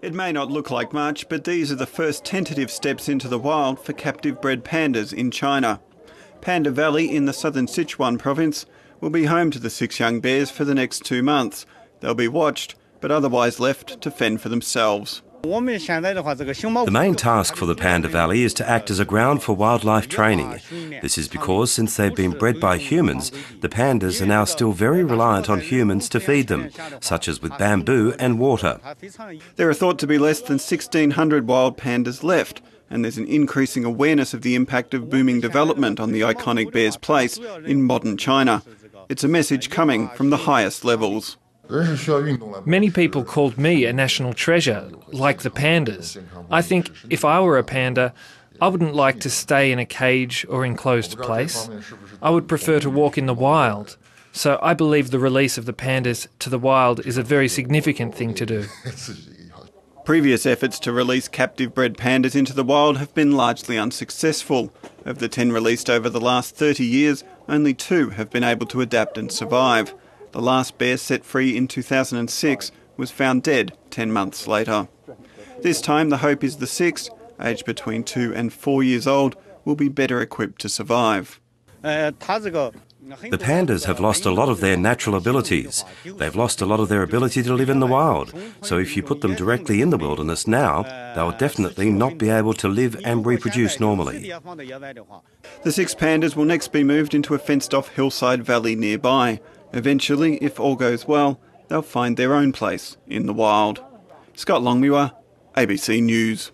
It may not look like much, but these are the first tentative steps into the wild for captive bred pandas in China. Panda Valley in the southern Sichuan province will be home to the 6 young bears for the next 2 months. They'll be watched, but otherwise left to fend for themselves. The main task for the Panda Valley is to act as a ground for wildlife training. This is because since they've been bred by humans, the pandas are now still very reliant on humans to feed them, such as with bamboo and water. There are thought to be less than 1,600 wild pandas left, and there's an increasing awareness of the impact of booming development on the iconic bear's place in modern China. It's a message coming from the highest levels. Many people called me a national treasure, like the pandas. I think if I were a panda, I wouldn't like to stay in a cage or enclosed place. I would prefer to walk in the wild. So I believe the release of the pandas to the wild is a very significant thing to do. Previous efforts to release captive bred pandas into the wild have been largely unsuccessful. Of the 10 released over the last 30 years, only 2 have been able to adapt and survive. The last bear set free in 2006 was found dead 10 months later. This time the hope is the 6th, aged between 2 and 4 years old, will be better equipped to survive. The pandas have lost a lot of their natural abilities. They've lost a lot of their ability to live in the wild. So if you put them directly in the wilderness now, they'll definitely not be able to live and reproduce normally. The 6 pandas will next be moved into a fenced-off hillside valley nearby. Eventually, if all goes well, they'll find their own place in the wild. Scott Longmuir, ABC News.